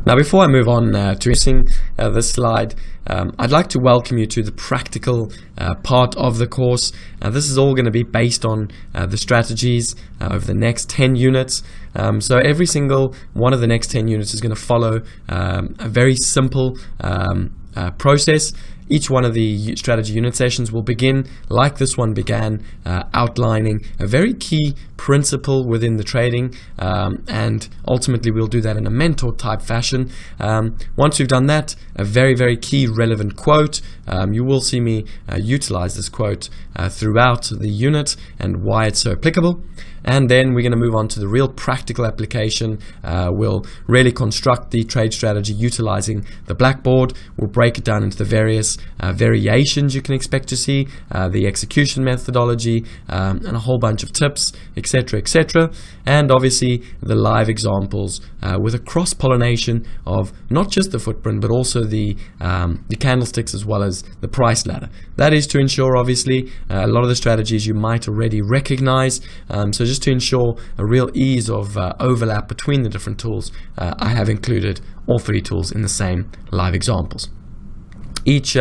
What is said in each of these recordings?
Now, before I move on to using this slide, I'd like to welcome you to the practical part of the course. This is all going to be based on the strategies over the next 10 units. So every single one of the next 10 units is going to follow a very simple process. Each one of the strategy unit sessions will begin like this one began, outlining a very key principle within the trading, and ultimately we'll do that in a mentor type fashion. Once we've done that, a very, very key relevant quote. You will see me utilize this quote throughout the unit and why it's so applicable. And then we're going to move on to the real practical application. We'll really construct the trade strategy utilizing the blackboard. We'll break it down into the various variations you can expect to see, the execution methodology, and a whole bunch of tips, etc., etc. And obviously the live examples with a cross-pollination of not just the footprint, but also the candlesticks as well as the price ladder. That is to ensure, obviously, a lot of the strategies you might already recognize. So just to ensure a real ease of overlap between the different tools, I have included all three tools in the same live examples. Each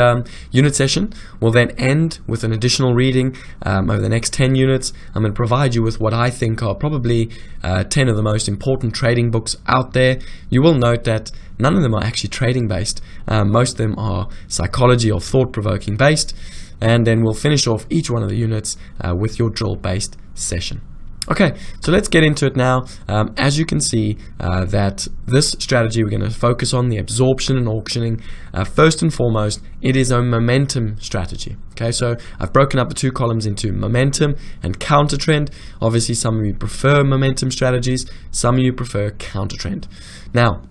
unit session will then end with an additional reading over the next 10 units. I'm going to provide you with what I think are probably 10 of the most important trading books out there. You will note that none of them are actually trading based. Most of them are psychology or thought-provoking based. And then we'll finish off each one of the units with your drill-based session. Okay, so let's get into it now. As you can see, that this strategy we're going to focus on the absorption and auctioning. First and foremost, it is a momentum strategy. Okay, so I've broken up the two columns into momentum and counter trend. Obviously, some of you prefer momentum strategies, some of you prefer counter trend. Now,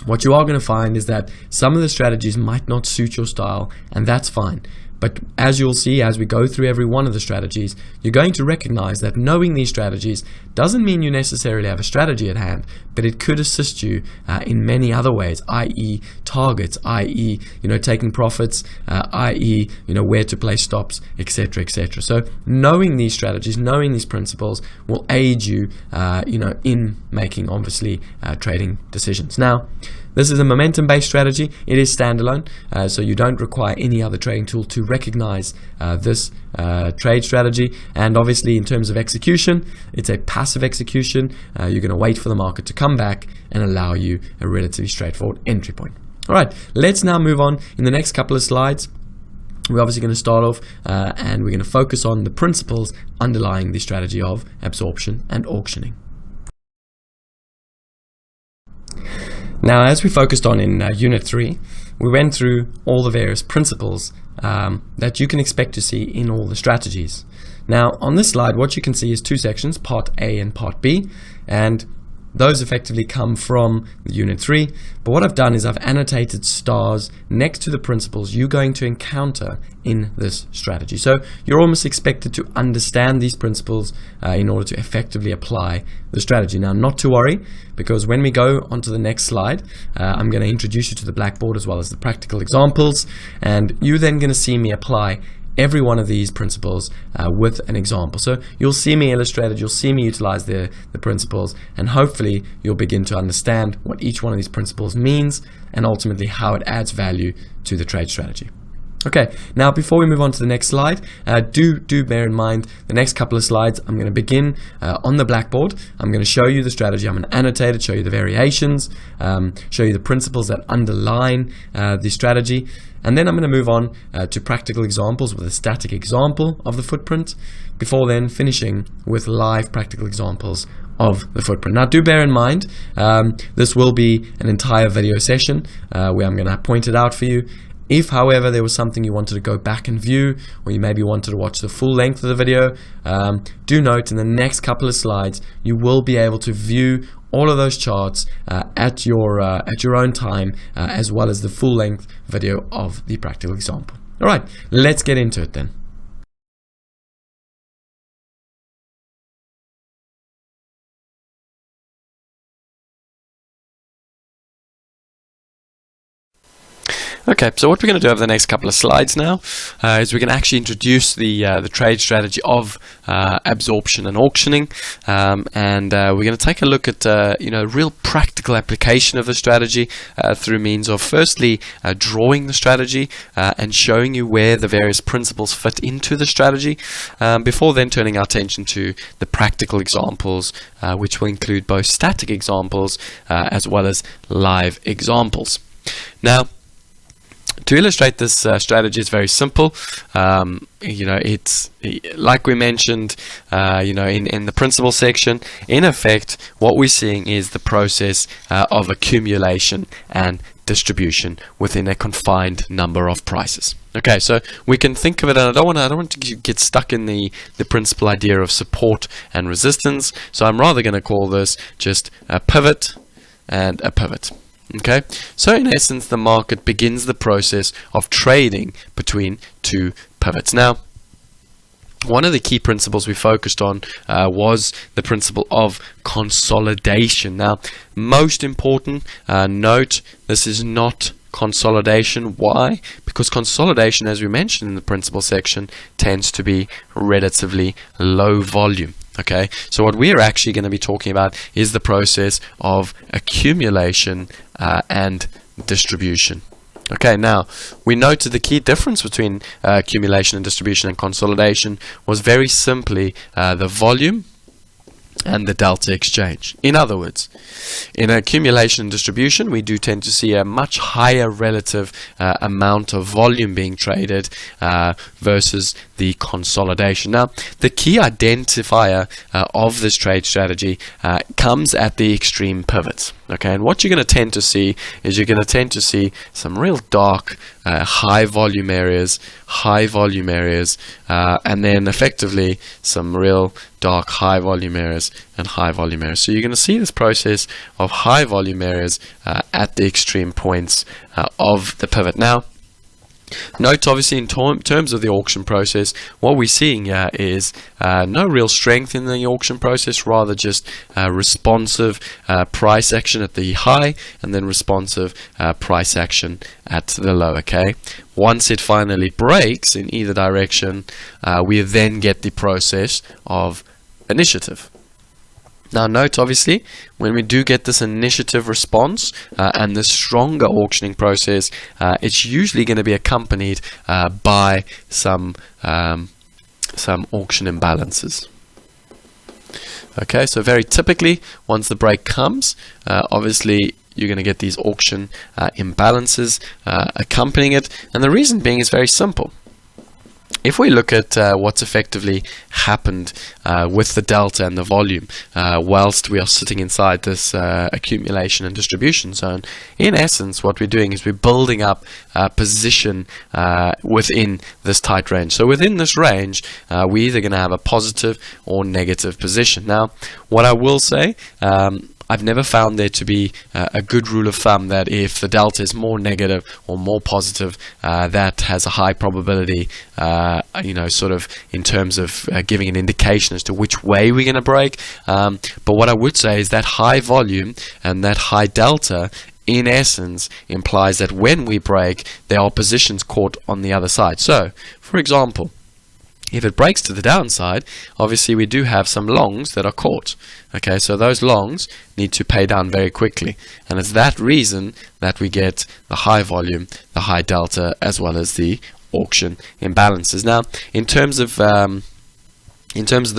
what you are going to find is that some of the strategies might not suit your style, and that's fine. But as you'll see, as we go through every one of the strategies, you're going to recognize that knowing these strategies doesn't mean you necessarily have a strategy at hand, but it could assist you in many other ways, i.e. targets, i.e. taking profits, i.e. where to place stops, etc., etc. So knowing these strategies, knowing these principles will aid you, in making obviously trading decisions. Now, this is a momentum-based strategy. It is standalone, so you don't require any other trading tool to recognize this trade strategy. And obviously, in terms of execution, it's a passive execution. You're going to wait for the market to come back and allow you a relatively straightforward entry point. All right, let's now move on. In the next couple of slides, we're obviously going to start off and we're going to focus on the principles underlying the strategy of absorption and auctioning. Now, as we focused on in Unit 3, we went through all the various principles that you can expect to see in all the strategies. Now, on this slide, what you can see is two sections, Part A and Part B, and those effectively come from Unit 3. But what I've done is I've annotated stars next to the principles you're going to encounter in this strategy. So you're almost expected to understand these principles in order to effectively apply the strategy. Now, not to worry, because when we go onto the next slide, I'm going to introduce you to the blackboard as well as the practical examples, and you're then going to see me apply every one of these principles with an example. So you'll see me illustrate it, you'll see me utilize the principles, and hopefully you'll begin to understand what each one of these principles means and ultimately how it adds value to the trade strategy. Okay, now before we move on to the next slide, do bear in mind the next couple of slides I'm going to begin on the blackboard. I'm going to show you the strategy, I'm going to annotate it, show you the variations, show you the principles that underline the strategy, and then I'm going to move on to practical examples with a static example of the footprint, before then finishing with live practical examples of the footprint. Now, do bear in mind, this will be an entire video session where I'm going to point it out for you. If, however, there was something you wanted to go back and view, or you maybe wanted to watch the full length of the video, do note in the next couple of slides, you will be able to view all of those charts at your own time, as well as the full length video of the practical example. All right, let's get into it then. Okay, so what we're going to do over the next couple of slides now is we're going to actually introduce the trade strategy of absorption and auctioning, and we're going to take a look at real practical application of the strategy through means of firstly drawing the strategy and showing you where the various principles fit into the strategy, before then turning our attention to the practical examples, which will include both static examples as well as live examples. Now, to illustrate this strategy, it's very simple. It's like we mentioned, in the principle section. In effect, what we're seeing is the process of accumulation and distribution within a confined number of prices. Okay, so we can think of it, and I don't want to get stuck in the principal idea of support and resistance. So I'm rather going to call this just a pivot and a pivot. Okay, so in essence, the market begins the process of trading between two pivots. Now, one of the key principles we focused on was the principle of consolidation. Now, most important, note this is not consolidation. Why? Because consolidation, as we mentioned in the principle section, tends to be relatively low volume. Okay, so what we're actually going to be talking about is the process of accumulation and distribution. Okay, now we noted the key difference between accumulation and distribution and consolidation was very simply the volume and the delta exchange. In other words, in accumulation and distribution, we do tend to see a much higher relative amount of volume being traded versus the consolidation. Now, the key identifier of this trade strategy comes at the extreme pivots. Okay, and what you're going to tend to see is you're going to tend to see some real dark high volume areas, and then effectively some real dark high volume areas and high volume areas. So you're going to see this process of high volume areas at the extreme points of the pivot. Now, note obviously in terms of the auction process, what we're seeing here is no real strength in the auction process, rather just responsive price action at the high and then responsive price action at the low. Okay, once it finally breaks in either direction, we then get the process of initiative. Now note obviously when we do get this initiative response and this stronger auctioning process, it's usually going to be accompanied by some auction imbalances. Okay, so very typically once the break comes, obviously you're going to get these auction imbalances accompanying it, and the reason being is very simple. If we look at what's effectively happened with the delta and the volume whilst we are sitting inside this accumulation and distribution zone, in essence what we're doing is we're building up a position within this tight range. So within this range, we're either going to have a positive or negative position. Now, what I will say, I've never found there to be a good rule of thumb that if the delta is more negative or more positive, that has a high probability, sort of in terms of giving an indication as to which way we're going to break. But what I would say is that high volume and that high delta, in essence, implies that when we break, there are positions caught on the other side. So, for example, if it breaks to the downside, obviously we do have some longs that are caught. Okay, so those longs need to pay down very quickly, and it's that reason that we get the high volume, the high delta, as well as the auction imbalances. Now, in terms of the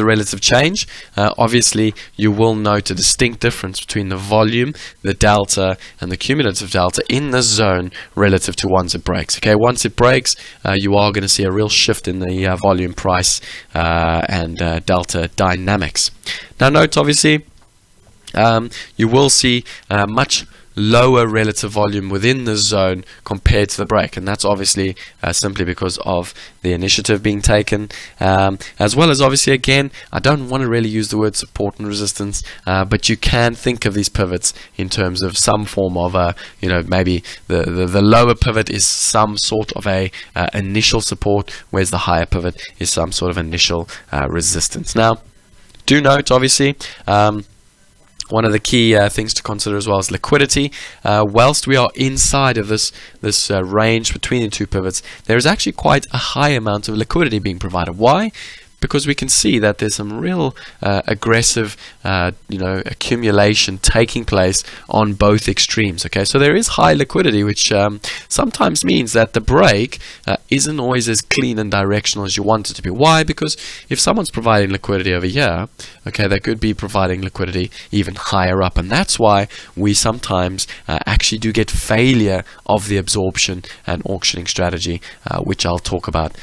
relative change, obviously you will note a distinct difference between the volume, the delta, and the cumulative delta in the zone relative to once it breaks. Okay, once it breaks, you are going to see a real shift in the volume, price, and delta dynamics. Now note obviously you will see much lower relative volume within the zone compared to the break, and that's obviously simply because of the initiative being taken, as well as obviously, again, I don't want to really use the word support and resistance, but you can think of these pivots in terms of some form of maybe the lower pivot is some sort of a initial support, whereas the higher pivot is some sort of initial resistance. Now, do note obviously one of the key things to consider as well is liquidity. Whilst we are inside of this range between the two pivots, there is actually quite a high amount of liquidity being provided. Why? Because we can see that there's some real aggressive accumulation taking place on both extremes. Okay, so there is high liquidity, which sometimes means that the break isn't always as clean and directional as you want it to be. Why? Because if someone's providing liquidity over here, okay, they could be providing liquidity even higher up, and that's why we sometimes actually do get failure of the absorption and auctioning strategy, which I'll talk about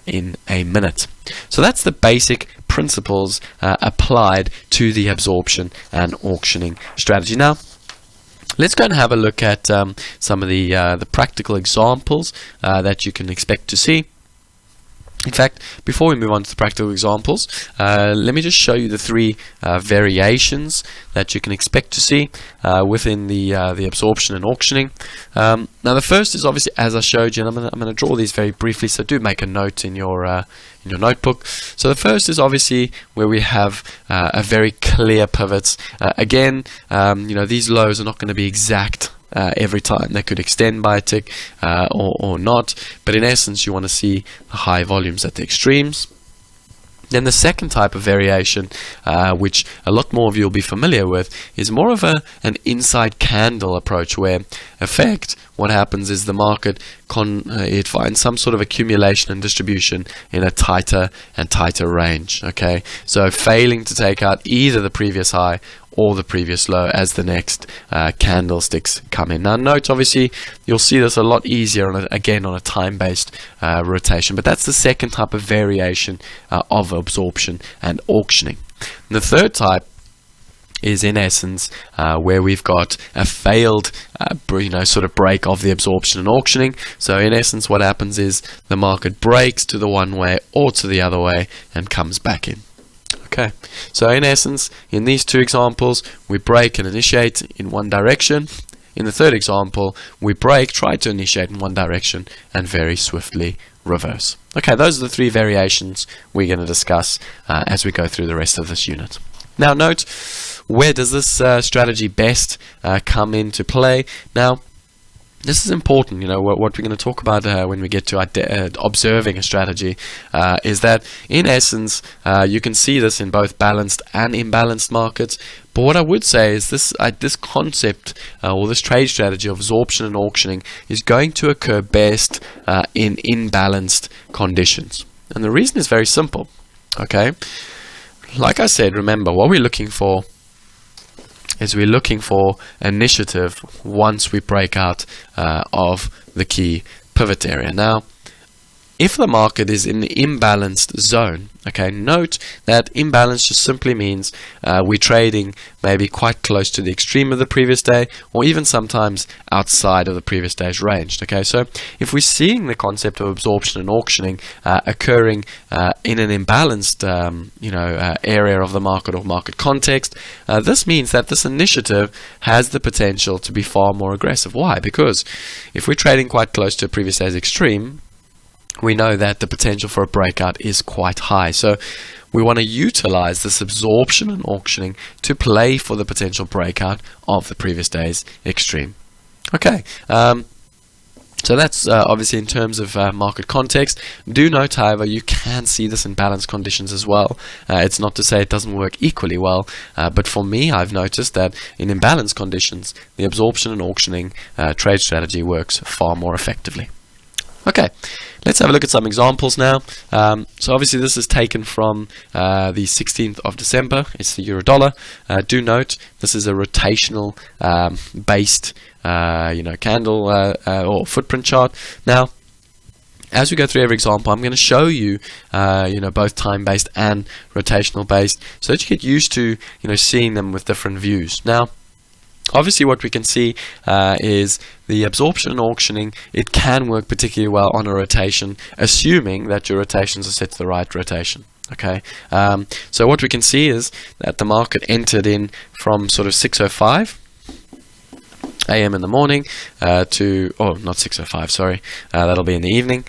in a minute. So that's the basic principles applied to the absorption and auctioning strategy. Now, let's go and have a look at some of the practical examples that you can expect to see. In fact, before we move on to the practical examples, let me just show you the three variations that you can expect to see within the absorption and auctioning. Now, the first is obviously, as I showed you, and I'm going to draw these very briefly, so do make a note in your notebook. So the first is obviously where we have a very clear pivots. Again, these lows are not going to be exact every time. They could extend by a tick or not, but in essence you want to see the high volumes at the extremes. Then the second type of variation, which a lot more of you will be familiar with, is more of an inside candle approach, where effect what happens is the market it finds some sort of accumulation and distribution in a tighter and tighter range. Okay, so failing to take out either the previous high or the previous low as the next candlesticks come in. Now note, obviously you'll see this a lot easier on a time-based rotation, but that's the second type of variation of absorption and auctioning. And the third type is in essence where we've got a failed sort of break of the absorption and auctioning. So in essence what happens is the market breaks to the one way or to the other way and comes back in. Okay, so in essence, in these two examples, we break and initiate in one direction. In the third example, we break, try to initiate in one direction, and very swiftly reverse. Okay, those are the three variations we're going to discuss as we go through the rest of this unit. Now note, where does this strategy best come into play? Now, this is important. What we're going to talk about when we get to observing a strategy is that, in essence, you can see this in both balanced and imbalanced markets. But what I would say is this concept or this trade strategy of absorption and auctioning is going to occur best in imbalanced conditions. And the reason is very simple. Okay, like I said, remember, what we're looking for is we're looking for initiative once we break out of the key pivot area. Now, if the market is in the imbalanced zone, okay, note that imbalance just simply means we're trading maybe quite close to the extreme of the previous day, or even sometimes outside of the previous day's range. Okay, so if we're seeing the concept of absorption and auctioning occurring in an imbalanced area of the market or market context, this means that this initiative has the potential to be far more aggressive. Why? Because if we're trading quite close to a previous day's extreme, we know that the potential for a breakout is quite high. So we want to utilize this absorption and auctioning to play for the potential breakout of the previous day's extreme. Okay, so that's obviously in terms of market context. Do note, however, you can see this in balanced conditions as well. It's not to say it doesn't work equally well, but for me, I've noticed that in imbalanced conditions, the absorption and auctioning trade strategy works far more effectively. Okay, let's have a look at some examples now. So obviously this is taken from the 16th of December. It's the euro-dollar. Do note this is a rotational based candle or footprint chart. Now, as we go through every example, I'm going to show you, both time-based and rotational-based, so that you get used to, seeing them with different views. Now, obviously what we can see is the absorption and auctioning. It can work particularly well on a rotation, assuming that your rotations are set to the right rotation. Okay, so what we can see is that the market entered in from sort of 6:05 a.m. in the morning not 6:05, sorry, that'll be in the evening.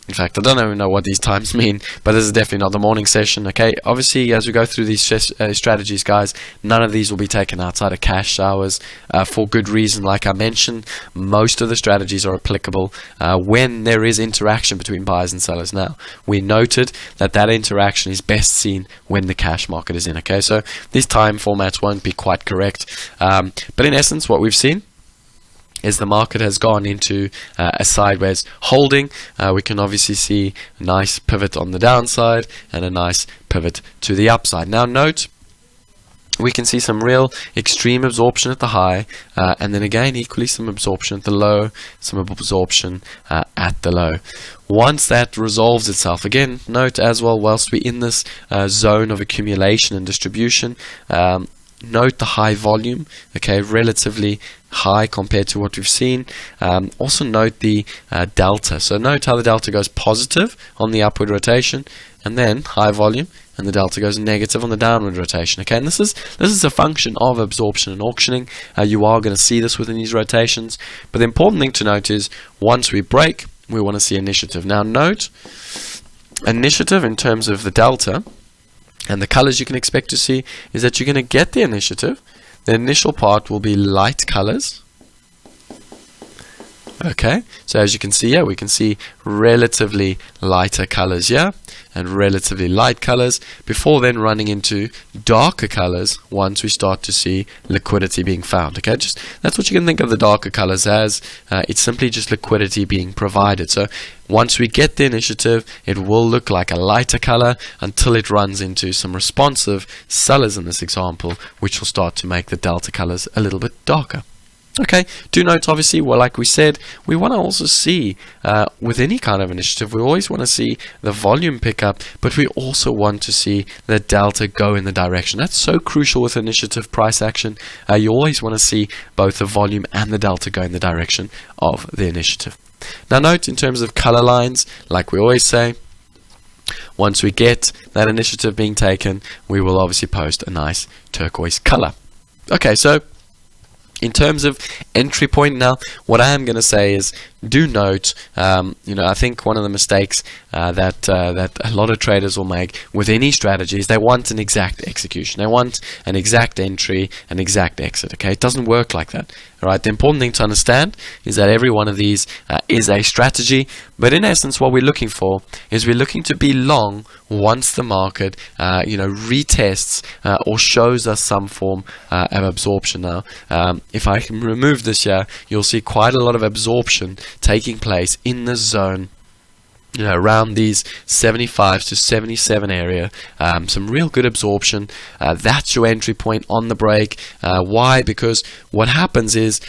In fact, I don't even know what these times mean, but this is definitely not the morning session. Okay, obviously, as we go through these strategies, guys, none of these will be taken outside of cash hours for good reason. Like I mentioned, most of the strategies are applicable when there is interaction between buyers and sellers. Now, we noted that that interaction is best seen when the cash market is in. Okay, so these time formats won't be quite correct, but in essence, what we've seen is the market has gone into a sideways holding. We can obviously see a nice pivot on the downside and a nice pivot to the upside. Now note, we can see some real extreme absorption at the high, and then again equally some absorption at the low, some absorption at the low. Once that resolves itself, again note as well, whilst we're in this zone of accumulation and distribution, note the high volume, okay, relatively high compared to what we've seen. Also note the delta. So note how the delta goes positive on the upward rotation, and then high volume, and the delta goes negative on the downward rotation. Okay, and this is a function of absorption and auctioning. You are going to see this within these rotations, but the important thing to note is once we break, we want to see initiative. Now note initiative in terms of the delta. And the colors you can expect to see is that you're going to get the initiative. The initial part will be light colors. Okay, so as you can see here, we can see relatively lighter colors here and relatively light colors before then running into darker colors once we start to see liquidity being found. Okay, just that's what you can think of the darker colors as. It's simply just liquidity being provided. So once we get the initiative, it will look like a lighter color until it runs into some responsive sellers in this example, which will start to make the delta colors a little bit darker. Okay, do note obviously, well, like we said, we want to also see with any kind of initiative, we always want to see the volume pick up, but we also want to see the delta go in the direction. That's so crucial with initiative price action. You always want to see both the volume and the delta go in the direction of the initiative. Now note in terms of color lines, like we always say, once we get that initiative being taken, we will obviously post a nice turquoise color. Okay, so in terms of entry point now, what I am going to say is do note, I think one of the mistakes that a lot of traders will make with any strategy is they want an exact execution. They want an exact entry, an exact exit. Okay, it doesn't work like that. All right, the important thing to understand is that every one of these is a strategy, but in essence, what we're looking for is we're looking to be long once the market, retests or shows us some form of absorption. Now, if I can remove this here, you'll see quite a lot of absorption taking place in the zone, around these 75 to 77 area. Some real good absorption. That's your entry point on the break. Why? Because what happens is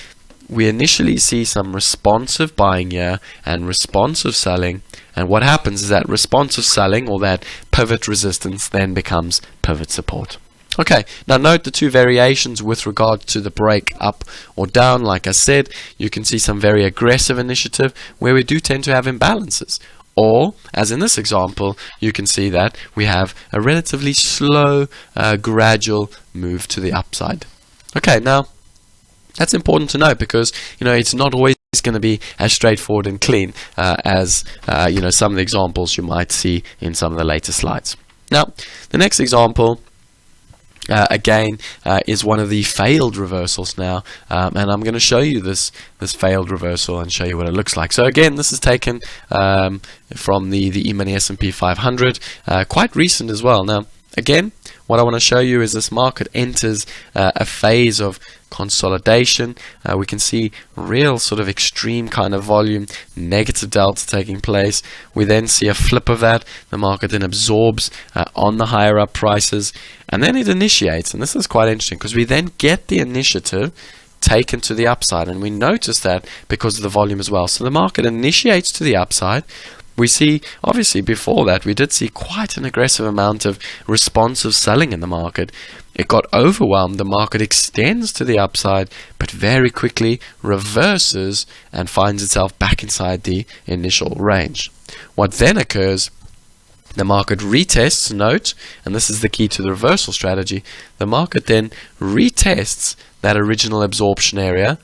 we initially see some responsive buying here and responsive selling, and what happens is that responsive selling or that pivot resistance then becomes pivot support. Okay, now note the two variations with regard to the break up or down. Like I said, you can see some very aggressive initiative where we do tend to have imbalances. Or, as in this example, you can see that we have a relatively slow, gradual move to the upside. Okay, now that's important to note because it's not always going to be as straightforward and clean as some of the examples you might see in some of the later slides. Now, the next example again is one of the failed reversals now, and I'm going to show you this failed reversal and show you what it looks like. So again, this is taken from the E-mini S&P 500, quite recent as well. Now again, what I want to show you is this market enters a phase of consolidation. We can see real sort of extreme kind of volume, negative delta taking place. We then see a flip of that. The market then absorbs on the higher up prices, and then it initiates. And this is quite interesting because we then get the initiative taken to the upside, and we notice that because of the volume as well. So the market initiates to the upside. We see, obviously before that, we did see quite an aggressive amount of responsive selling in the market. It got overwhelmed, the market extends to the upside, but very quickly reverses and finds itself back inside the initial range. What then occurs, the market retests, note, and this is the key to the reversal strategy, the market then retests that original absorption area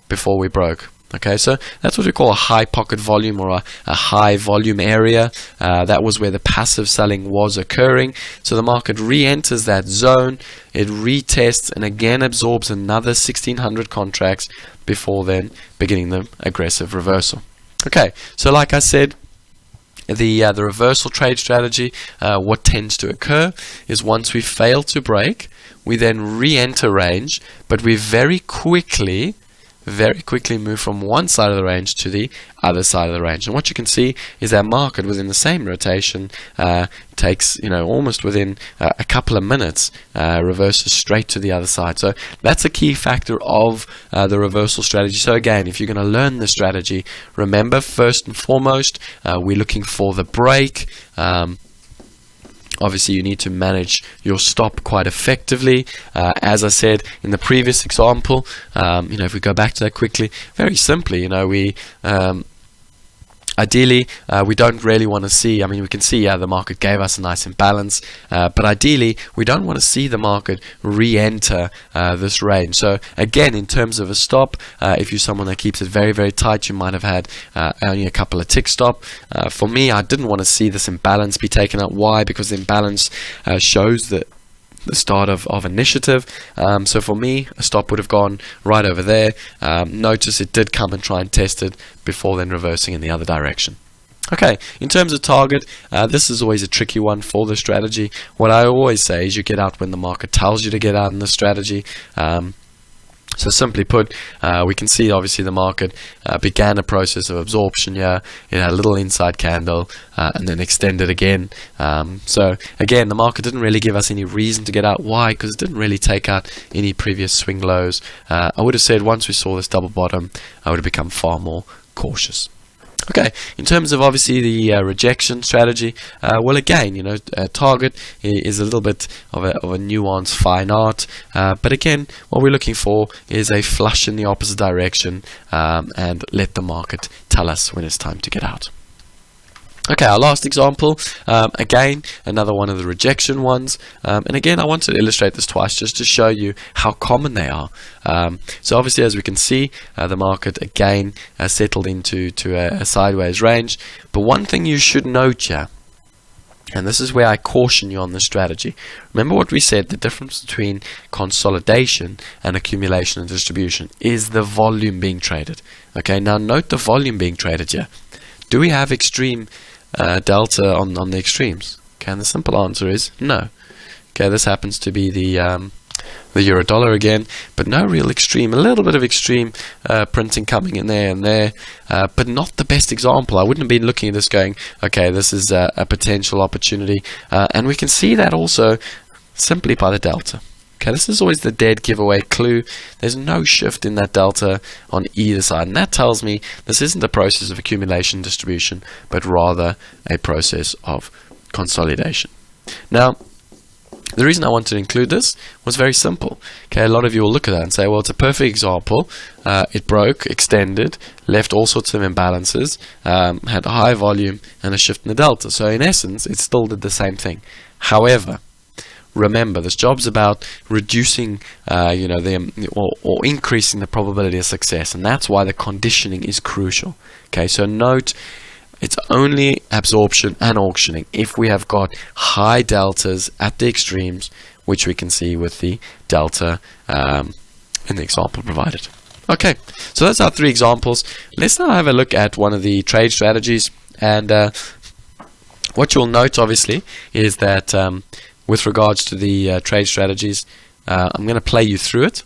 before we broke. Okay, so that's what we call a high pocket volume, or a high volume area. That was where the passive selling was occurring. So the market re-enters that zone, it retests, and again absorbs another 1,600 contracts before then beginning the aggressive reversal. Okay, so like I said, the reversal trade strategy, what tends to occur is once we fail to break, we then re-enter range, but we very quickly move from one side of the range to the other side of the range. And what you can see is that market within the same rotation takes, almost within a couple of minutes, reverses straight to the other side. So that's a key factor of the reversal strategy. So again, if you're going to learn the strategy, remember first and foremost, we're looking for the break. Obviously, you need to manage your stop quite effectively. As I said in the previous example, if we go back to that quickly, very simply, ideally, we don't really want to see, we can see the market gave us a nice imbalance, but ideally, we don't want to see the market re-enter this range. So again, in terms of a stop, if you're someone that keeps it very, very tight, you might have had only a couple of tick stop. For me, I didn't want to see this imbalance be taken out. Why? Because the imbalance shows that the start of initiative. So for me, a stop would have gone right over there. Notice it did come and try and test it before then reversing in the other direction. Okay, in terms of target, this is always a tricky one for the strategy. What I always say is you get out when the market tells you to get out in the strategy. So simply put, we can see obviously the market began a process of absorption here. It had a little inside candle and then extended again. So again, the market didn't really give us any reason to get out. Why? Because it didn't really take out any previous swing lows. I would have said once we saw this double bottom, I would have become far more cautious. Okay, in terms of obviously the rejection strategy, well again, target is a little bit of a nuanced fine art, but again, what we're looking for is a flush in the opposite direction, and let the market tell us when it's time to get out. Okay, our last example, again, another one of the rejection ones, and again, I want to illustrate this twice just to show you how common they are. So obviously, as we can see, the market again settled into a sideways range, but one thing you should note here, and this is where I caution you on the strategy. Remember what we said, the difference between consolidation and accumulation and distribution is the volume being traded. Okay, now note the volume being traded here. Do we have extreme delta on the extremes? Okay, and the simple answer is no. Okay, this happens to be the euro dollar again, but no real extreme. A little bit of extreme printing coming in there and there, but not the best example. I wouldn't have been looking at this going, okay, this is a potential opportunity, and we can see that also simply by the delta. Okay, this is always the dead giveaway clue. There's no shift in that delta on either side, and that tells me this isn't a process of accumulation distribution, but rather a process of consolidation. Now, the reason I wanted to include this was very simple. Okay, a lot of you will look at that and say, well, it's a perfect example. It broke, extended, left all sorts of imbalances, had a high volume and a shift in the delta. So in essence, it still did the same thing. However, remember, this job's about reducing, or increasing the probability of success, and that's why the conditioning is crucial. Okay, so note, it's only absorption and auctioning if we have got high deltas at the extremes, which we can see with the delta in the example provided. Okay, so that's our three examples. Let's now have a look at one of the trade strategies, and what you'll note obviously is that with regards to the trade strategies, I'm going to play you through it,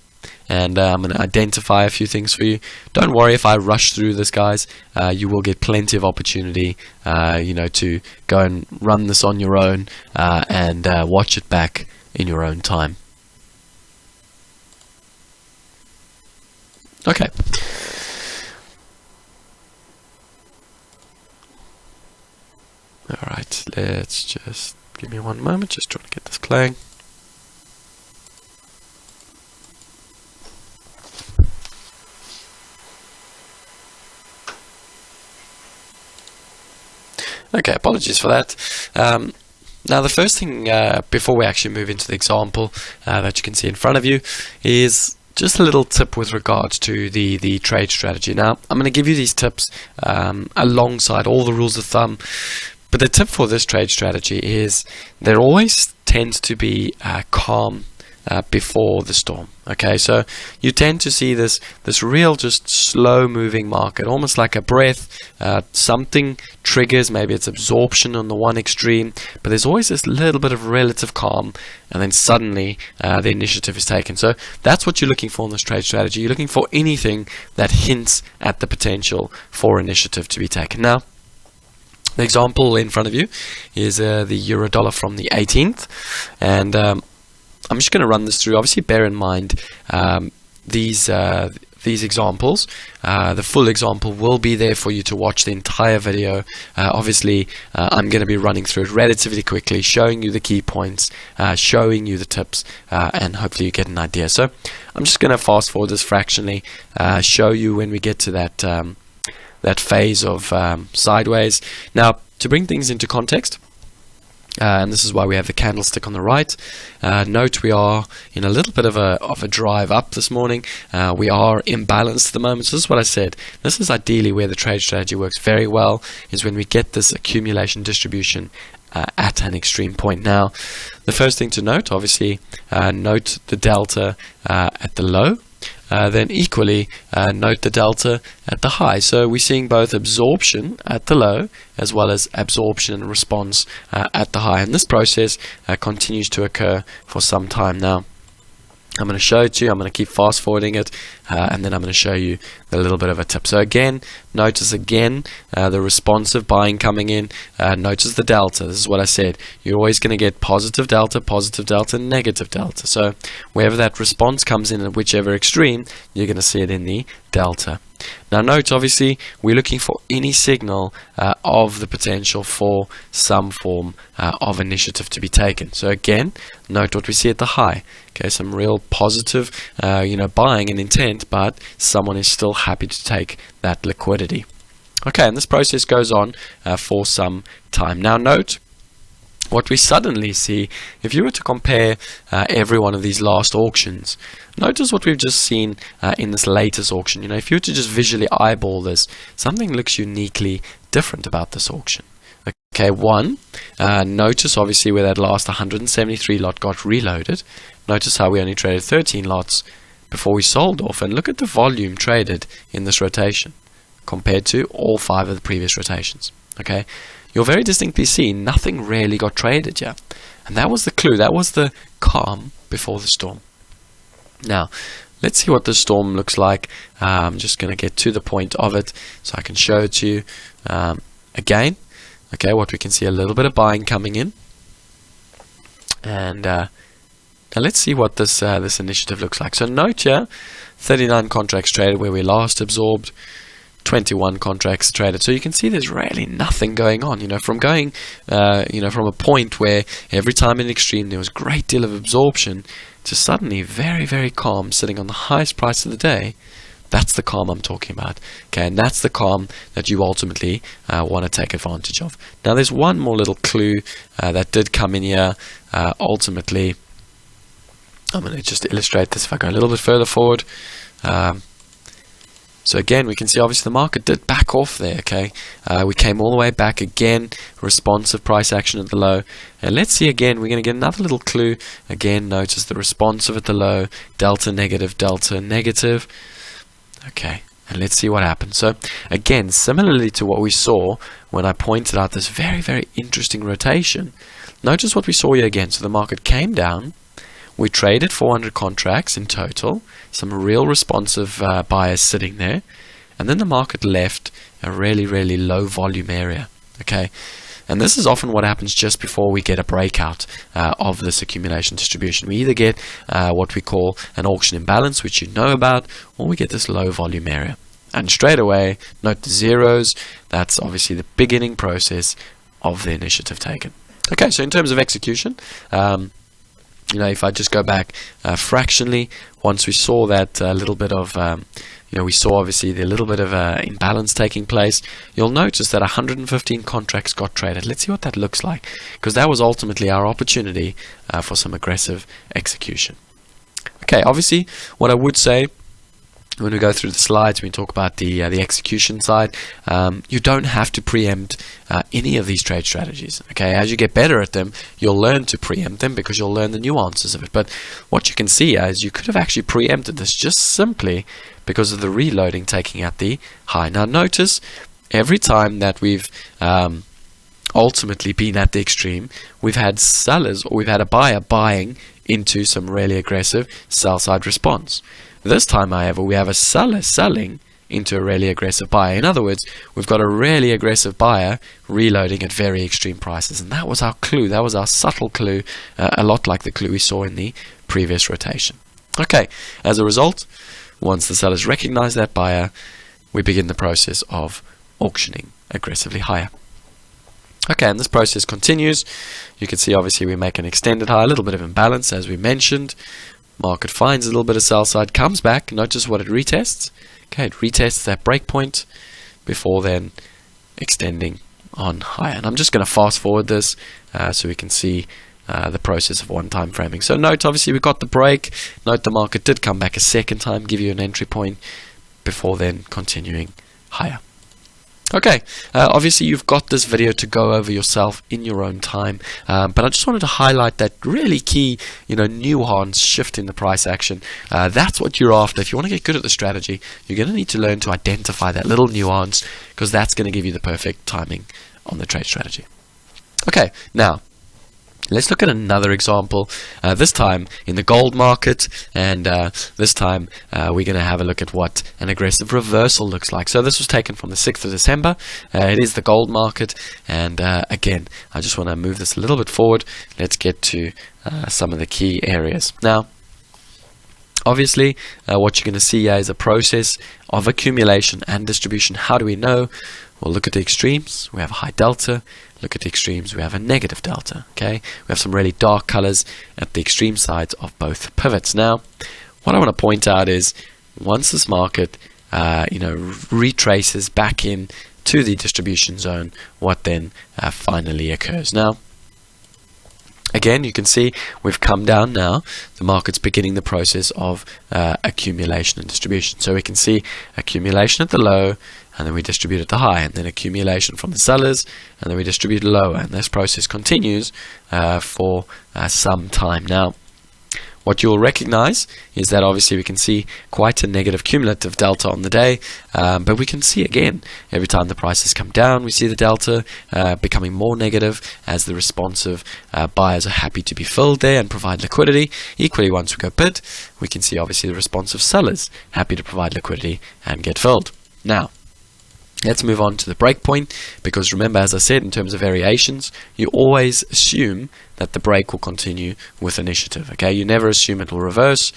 and I'm going to identify a few things for you. Don't worry if I rush through this, guys. You will get plenty of opportunity, to go and run this on your own and watch it back in your own time. Okay. All right. Let's just give me one moment. Just trying to get this playing. Okay, apologies for that. Now the first thing, before we actually move into the example that you can see in front of you, is just a little tip with regards to the trade strategy. Now, I'm going to give you these tips alongside all the rules of thumb. But the tip for this trade strategy is there always tends to be calm before the storm. Okay, so you tend to see this real just slow moving market, almost like a breath. Something triggers, maybe it's absorption on the one extreme, but there's always this little bit of relative calm, and then suddenly the initiative is taken. So that's what you're looking for in this trade strategy. You're looking for anything that hints at the potential for initiative to be taken. Now, the example in front of you is the euro dollar from the 18th, and I'm just going to run this through. Obviously, bear in mind these examples. The full example will be there for you to watch the entire video. Obviously, I'm going to be running through it relatively quickly, showing you the key points, showing you the tips, and hopefully you get an idea. So I'm just going to fast forward this fractionally, show you when we get to that phase of sideways. Now, to bring things into context, and this is why we have the candlestick on the right. Note we are in a little bit of a drive up this morning. We are imbalanced at the moment. So this is what I said. This is ideally where the trade strategy works very well, is when we get this accumulation distribution at an extreme point. Now, the first thing to note, obviously, note the delta at the low. Then equally note the delta at the high. So we're seeing both absorption at the low as well as absorption and response at the high. And this process continues to occur for some time now. I'm going to show it to you. I'm going to keep fast forwarding it, and then I'm going to show you a little bit of a tip. So again, notice again the responsive buying coming in. Notice the delta. This is what I said. You're always going to get positive delta, negative delta. So wherever that response comes in at whichever extreme, you're going to see it in the delta. Now note, obviously, we're looking for any signal of the potential for some form of initiative to be taken. So again, note what we see at the high. Okay, some real positive, buying and intent, but someone is still happy to take that liquidity. Okay, and this process goes on for some time. Now note, what we suddenly see, if you were to compare every one of these last auctions, notice what we've just seen in this latest auction. If you were to just visually eyeball this, something looks uniquely different about this auction. Okay, notice obviously where that last 173 lot got reloaded. Notice how we only traded 13 lots before we sold off, and look at the volume traded in this rotation compared to all 5 of the previous rotations. Okay, you'll very distinctly see nothing really got traded here, and that was the clue. That was the calm before the storm. Now, let's see what the storm looks like. I'm just going to get to the point of it so I can show it to you again. Okay, what we can see, a little bit of buying coming in, and now let's see what this initiative looks like. So note here, 39 contracts traded where we last absorbed, 21 contracts traded. So you can see there's really nothing going on. From going, from a point where every time in extreme there was a great deal of absorption to suddenly very, very calm, sitting on the highest price of the day. That's the calm I'm talking about. Okay, and that's the calm that you ultimately want to take advantage of. Now, there's one more little clue that did come in here. Ultimately, I'm going to just illustrate this if I go a little bit further forward. So again, we can see obviously the market did back off there. Okay, we came all the way back again, responsive price action at the low. And let's see again, we're going to get another little clue. Again, notice the responsive at the low, delta negative. Okay, and let's see what happens. So again, similarly to what we saw when I pointed out this very, very interesting rotation, notice what we saw here again. So the market came down. We traded 400 contracts in total, some real responsive buyers sitting there, and then the market left a really, really low volume area. Okay, and this is often what happens just before we get a breakout of this accumulation distribution. We either get what we call an auction imbalance, which you know about, or we get this low volume area. And straight away, note the zeros. That's obviously the beginning process of the initiative taken. Okay, so in terms of execution, if I just go back fractionally, once we saw that little bit of, we saw obviously the little bit of imbalance taking place, you'll notice that 115 contracts got traded. Let's see what that looks like, because that was ultimately our opportunity for some aggressive execution. Okay, obviously, what I would say when we go through the slides, we talk about the execution side. You don't have to preempt any of these trade strategies. Okay, as you get better at them, you'll learn to preempt them because you'll learn the nuances of it. But what you can see is you could have actually preempted this just simply because of the reloading taking out the high. Now notice every time that we've ultimately been at the extreme, we've had sellers or we've had a buyer buying into some really aggressive sell side response. This time, however, we have a seller selling into a really aggressive buyer. In other words, we've got a really aggressive buyer reloading at very extreme prices. And that was our clue. That was our subtle clue, a lot like the clue we saw in the previous rotation. Okay, as a result, once the sellers recognize that buyer, we begin the process of auctioning aggressively higher. Okay, and this process continues. You can see obviously we make an extended high, a little bit of imbalance as we mentioned. Market finds a little bit of sell side, comes back. Notice what it retests. Okay, it retests that breakpoint before then extending on higher. And I'm just going to fast forward this so we can see the process of one time framing. So note, obviously we got the break. Note the market did come back a second time, give you an entry point before then continuing higher. Okay, obviously you've got this video to go over yourself in your own time, but I just wanted to highlight that really key, nuance shift in the price action. That's what you're after. If you want to get good at the strategy, you're going to need to learn to identify that little nuance, because that's going to give you the perfect timing on the trade strategy. Okay, now let's look at another example, this time in the gold market, and this time we're going to have a look at what an aggressive reversal looks like. So this was taken from the 6th of December. It is the gold market, and again, I just want to move this a little bit forward. Let's get to some of the key areas. Now, obviously, what you're going to see here is a process of accumulation and distribution. How do we know? We'll look at the extremes. We have a high delta. Look at the extremes. We have a negative delta. Okay, we have some really dark colors at the extreme sides of both pivots. Now, what I want to point out is once this market, retraces back in to the distribution zone, what then finally occurs. Now, again, you can see we've come down now. The market's beginning the process of accumulation and distribution. So we can see accumulation at the low, and then we distribute at the high, and then accumulation from the sellers, and then we distribute lower. And this process continues for some time. Now, what you'll recognize is that obviously we can see quite a negative cumulative delta on the day, but we can see again, every time the prices come down, we see the delta becoming more negative as the responsive buyers are happy to be filled there and provide liquidity. Equally, once we go bid, we can see obviously the responsive sellers happy to provide liquidity and get filled. Now, let's move on to the breakpoint, because remember, as I said, in terms of variations, you always assume that the break will continue with initiative. Okay, you never assume it will reverse.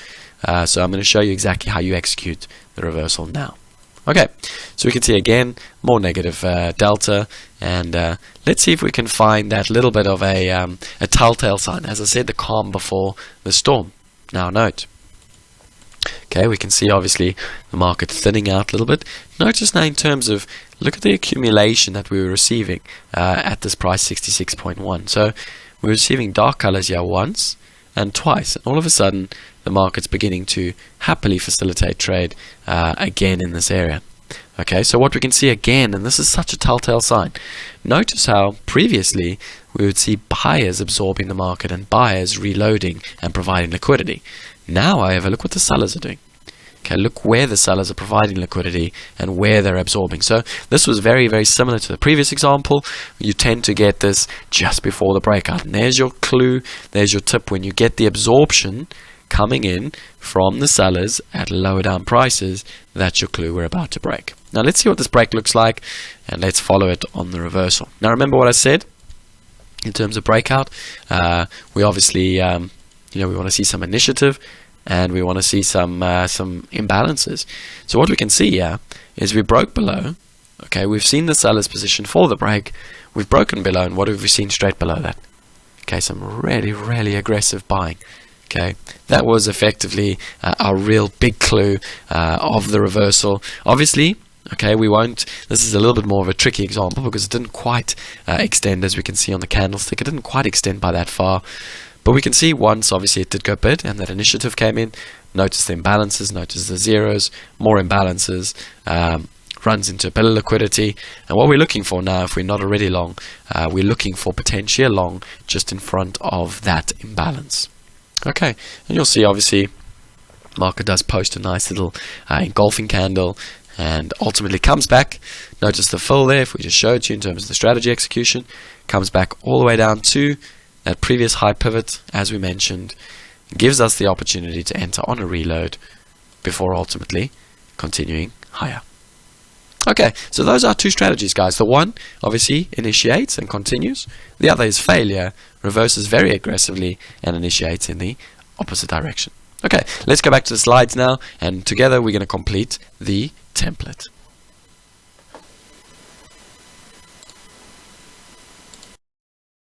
So I'm going to show you exactly how you execute the reversal now. Okay, so we can see again more negative delta, and let's see if we can find that little bit of a telltale sign. As I said, the calm before the storm. Now note. Okay, we can see obviously the market thinning out a little bit. Notice now in terms of, look at the accumulation that we were receiving at this price 66.1. So we're receiving dark colors here once and twice. And all of a sudden, the market's beginning to happily facilitate trade again in this area. Okay, so what we can see again, and this is such a telltale sign, notice how previously we would see buyers absorbing the market and buyers reloading and providing liquidity. Now, however, look what the sellers are doing. Okay, look where the sellers are providing liquidity and where they're absorbing. So this was very, very similar to the previous example. You tend to get this just before the breakout. And there's your clue, there's your tip. When you get the absorption coming in from the sellers at lower down prices, that's your clue we're about to break. Now let's see what this break looks like, and let's follow it on the reversal. Now remember what I said in terms of breakout. We obviously we want to see some initiative, and we want to see some imbalances. So what we can see here is we broke below. Okay, we've seen the seller's position for the break. We've broken below, and what have we seen straight below that? Okay, some really, really aggressive buying. Okay, that was effectively our real big clue of the reversal. Obviously, okay, we won't, this is a little bit more of a tricky example because it didn't quite extend, as we can see on the candlestick. It didn't quite extend by that far. But we can see once obviously it did go bid and that initiative came in, notice the imbalances, notice the zeros, more imbalances, runs into a bit of liquidity. And what we're looking for now, if we're not already long, we're looking for potentially a long just in front of that imbalance. Okay, and you'll see obviously market does post a nice little engulfing candle and ultimately comes back. Notice the fill there, if we just showed you in terms of the strategy execution, comes back all the way down to that previous high pivot, as we mentioned, gives us the opportunity to enter on a reload before ultimately continuing higher. Okay, so those are two strategies, guys. The one obviously initiates and continues. The other is failure, reverses very aggressively and initiates in the opposite direction. Okay, let's go back to the slides now, and together we're going to complete the template.